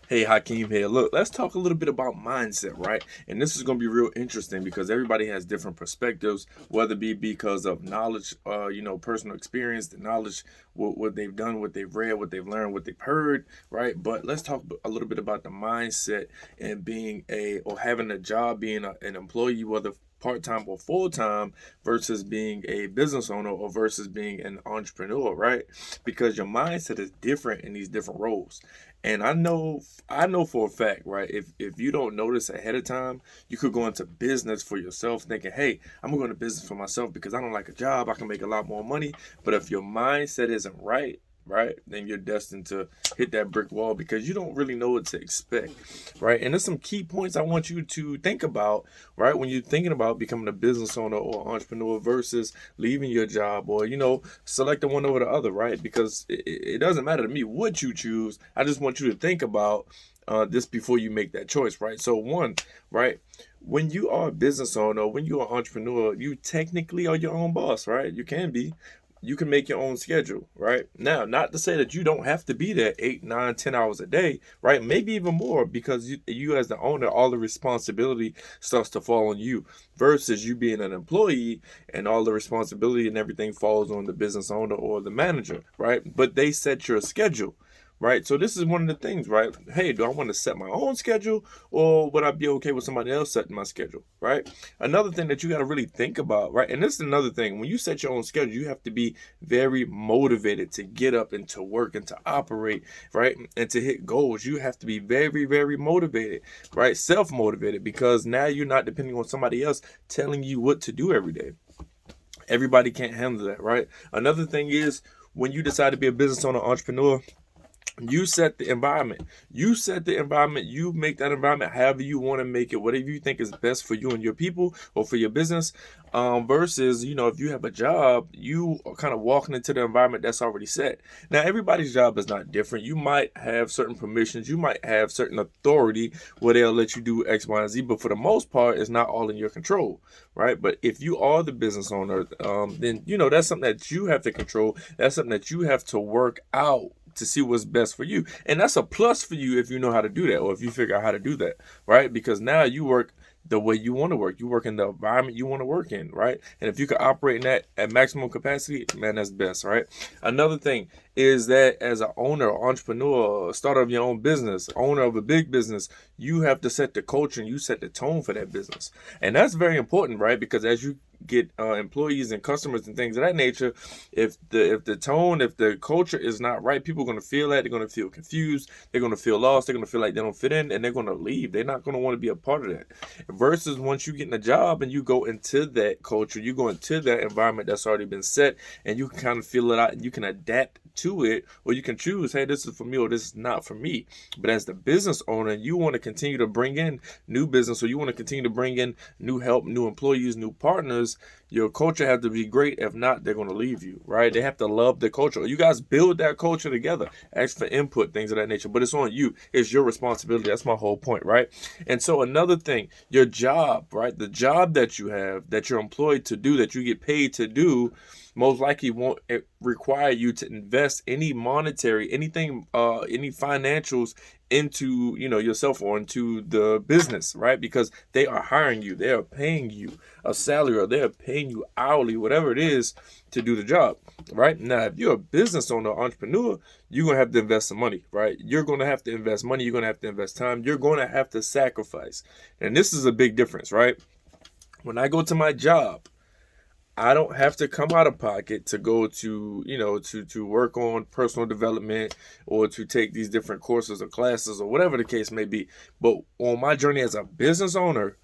Hey, Hakeem here. Look, let's talk a little bit about mindset, right? And this is going to be real interesting because everybody has different perspectives, whether it be because of knowledge, personal experience, the knowledge, what they've done, what they've read, what they've learned, what they've heard, right? But let's talk a little bit about the mindset and or having a job, being an employee, whether part-time or full-time versus being a business owner or versus being an entrepreneur, right? Because your mindset is different in these different roles. And I know for a fact, right? If you don't notice ahead of time, you could go into business for yourself thinking, hey, I'm gonna go into business for myself because I don't like a job, I can make a lot more money. But if your mindset isn't right, then you're destined to hit that brick wall because you don't really know what to expect, right? And there's some key points I want you to think about, right, when you're thinking about becoming a business owner or entrepreneur versus leaving your job or, selecting one over the other, right? Because it doesn't matter to me what you choose. I just want you to think about this before you make that choice, right? So, one, right, when you are a business owner, when you're an entrepreneur, you technically are your own boss, right? You can be. You can make your own schedule, right? Now, not to say that you don't have to be there 8, 9, 10 hours a day, right? Maybe even more because you as the owner, all the responsibility starts to fall on you versus you being an employee and all the responsibility and everything falls on the business owner or the manager, right? But they set your schedule, right? So this is one of the things, right? Hey, do I want to set my own schedule or would I be okay with somebody else setting my schedule, right? Another thing that you got to really think about, right? And this is another thing. When you set your own schedule, you have to be very motivated to get up and to work and to operate, right? And to hit goals. You have to be very, very motivated, right? Self-motivated because now you're not depending on somebody else telling you what to do every day. Everybody can't handle that, right? Another thing is when you decide to be a business owner, entrepreneur, you set the environment. You set the environment. You make that environment however you want to make it, whatever you think is best for you and your people or for your business. Versus, if you have a job, you are kind of walking into the environment that's already set. Now, everybody's job is not different. You might have certain permissions. You might have certain authority where they'll let you do X, Y, and Z. But for the most part, it's not all in your control, right? But if you are the business owner, then, that's something that you have to control. That's something that you have to work out to see what's best for you. And that's a plus for you if you know how to do that or if you figure out how to do that, right? Because now you work the way you want to work. You work in the environment you want to work in, right? And if you can operate in that at maximum capacity, man, that's best, right? Another thing is that as an owner, entrepreneur, starter of your own business, owner of a big business, you have to set the culture and you set the tone for that business. And that's very important, right? Because as you get employees and customers and things of that nature, if the culture is not right, people are going to feel that. They're going to feel confused. They're going to feel lost. They're going to feel like they don't fit in, and they're going to leave. They're not going to want to be a part of that. Versus once you get in a job and you go into that culture, you go into that environment that's already been set, and you can kind of feel it out, and you can adapt to it, or you can choose, hey, this is for me or this is not for me. But as the business owner, you want to continue to bring in new business, or you want to continue to bring in new help, new employees, new partners. Your culture has to be great. If not, they're going to leave you, right? They have to love the culture. You guys build that culture together. Ask for input, things of that nature. But it's on you. It's your responsibility. That's my whole point, right? And so another thing, your job, right? The job that you have, that you're employed to do, that you get paid to do, most likely won't require you to invest any monetary, anything, any financials into yourself or into the business, right? Because they are hiring you, they are paying you a salary, or they're paying you hourly, whatever it is, to do the job, right? Now, if you're a business owner, entrepreneur, you're gonna have to invest some money, right? You're gonna have to invest money. You're gonna have to invest time. You're gonna have to sacrifice, and this is a big difference, right? When I go to my job, I don't have to come out of pocket to go to, to work on personal development or to take these different courses or classes or whatever the case may be. But on my journey as a business owner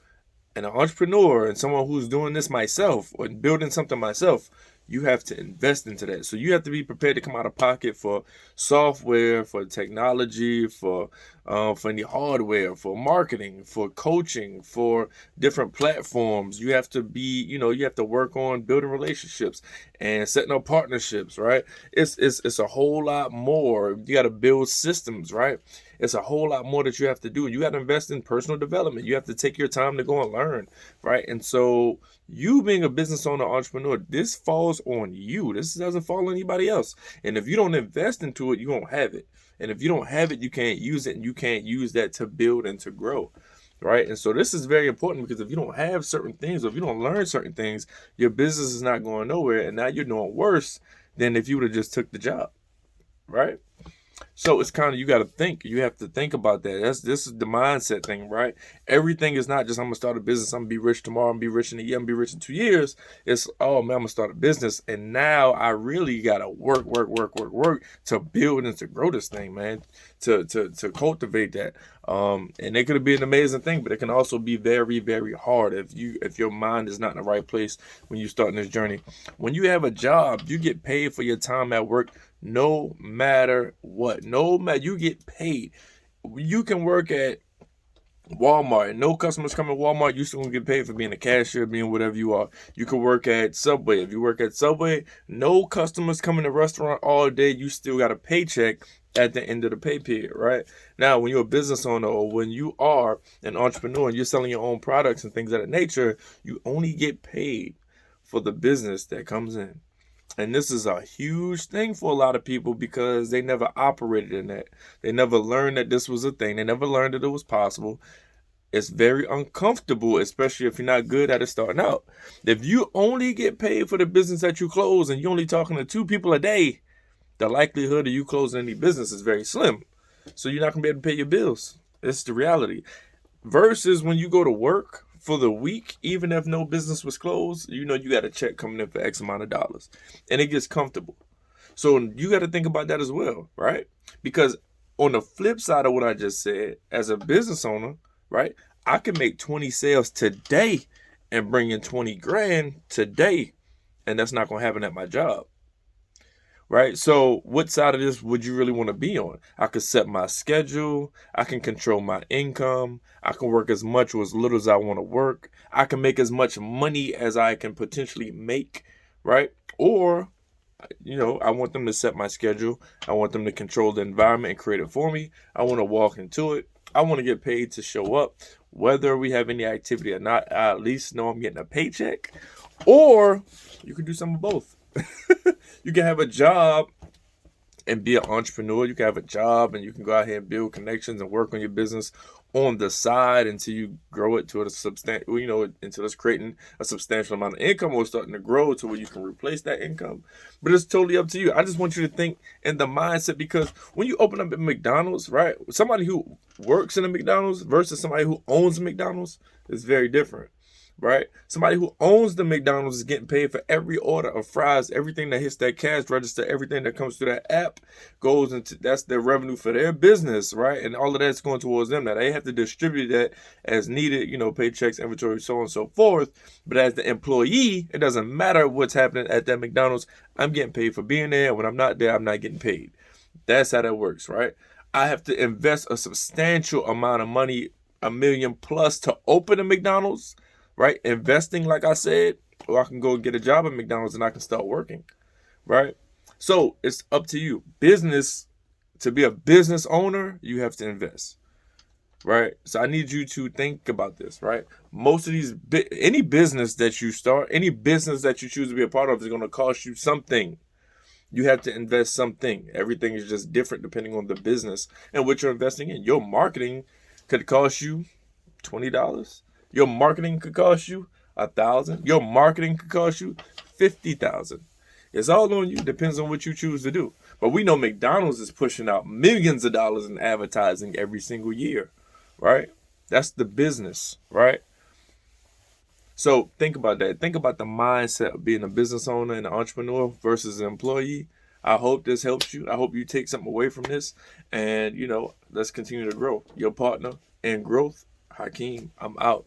and an entrepreneur and someone who's doing this myself or building something myself, you have to invest into that. So you have to be prepared to come out of pocket for software, for technology, for any hardware, for marketing, for coaching, for different platforms. You have to be, you have to work on building relationships and setting up partnerships, right? It's a whole lot more. You got to build systems, right? It's a whole lot more that you have to do. You got to invest in personal development. You have to take your time to go and learn, right? And so you being a business owner, entrepreneur, this falls on you. This doesn't fall on anybody else. And if you don't invest into it, you won't have it. And if you don't have it, you can't use it, and you can't use that to build and to grow. Right. And so this is very important, because if you don't have certain things, or if you don't learn certain things, your business is not going nowhere. And now you're doing worse than if you would have just took the job. Right. So it's kind of, you got to think. You have to think about that. This is the mindset thing, right? Everything is not just, I'm gonna start a business, I'm gonna be rich tomorrow, I'm gonna be rich in a year, I'm gonna be rich in 2 years. It's, oh man, I'm gonna start a business, and now I really gotta work to build and to grow this thing, man. To cultivate that. And it could be an amazing thing, but it can also be very, very hard if your mind is not in the right place when you start this journey. When you have a job, you get paid for your time at work. No matter what, you get paid. You can work at Walmart, no customers come to Walmart, you still gonna get paid for being a cashier, being whatever you are. You can work at Subway. If you work at Subway, no customers come in the restaurant all day, you still got a paycheck at the end of the pay period, right? Now, when you're a business owner, or when you are an entrepreneur and you're selling your own products and things of that nature, you only get paid for the business that comes in. And this is a huge thing for a lot of people, because they never operated in that. They never learned that this was a thing. They never learned that it was possible. It's very uncomfortable, especially if you're not good at it starting out. If you only get paid for the business that you close, and you're only talking to 2 people a day, the likelihood of you closing any business is very slim. So you're not going to be able to pay your bills. It's the reality. Versus when you go to work for the week, even if no business was closed, you got a check coming in for X amount of dollars, and it gets comfortable. So you got to think about that as well, right? Because on the flip side of what I just said, as a business owner, right, I can make 20 sales today and bring in 20 grand today, and that's not going to happen at my job. Right? So what side of this would you really want to be on? I could set my schedule. I can control my income. I can work as much or as little as I want to work. I can make as much money as I can potentially make, right? Or, I want them to set my schedule. I want them to control the environment and create it for me. I want to walk into it. I want to get paid to show up. Whether we have any activity or not, I at least know I'm getting a paycheck. Or you could do some of both. You can have a job and be an entrepreneur. You can have a job and you can go out here and build connections and work on your business on the side until you grow it to a substantial, until it's creating a substantial amount of income, or starting to grow to where you can replace that income. But it's totally up to you. I just want you to think in the mindset, because when you open up at McDonald's, right, somebody who works in a McDonald's versus somebody who owns a McDonald's is very different. Right? Somebody who owns the McDonald's is getting paid for every order of fries, everything that hits that cash register, everything that comes through that app goes into, that's their revenue for their business, right? And all of that's going towards them. Now they have to distribute that as needed, paychecks, inventory, so on and so forth. But as the employee, it doesn't matter what's happening at that McDonald's. I'm getting paid for being there. When I'm not there, I'm not getting paid. That's how that works, right? I have to invest a substantial amount of money, $1 million plus, to open a McDonald's. Right? Investing, like I said, or I can go get a job at McDonald's and I can start working. Right? So it's up to you. To be a business owner, you have to invest. Right? So I need you to think about this, right? Most of these, any business that you start, any business that you choose to be a part of is going to cost you something. You have to invest something. Everything is just different depending on the business and what you're investing in. Your marketing could cost you $20. Your marketing could cost you $1,000. Your marketing could cost you $50,000. It's all on you. Depends on what you choose to do. But we know McDonald's is pushing out millions of dollars in advertising every single year, right? That's the business, right? So think about that. Think about the mindset of being a business owner and an entrepreneur versus an employee. I hope this helps you. I hope you take something away from this. And, let's continue to grow. Your partner in growth, Hakeem. I'm out.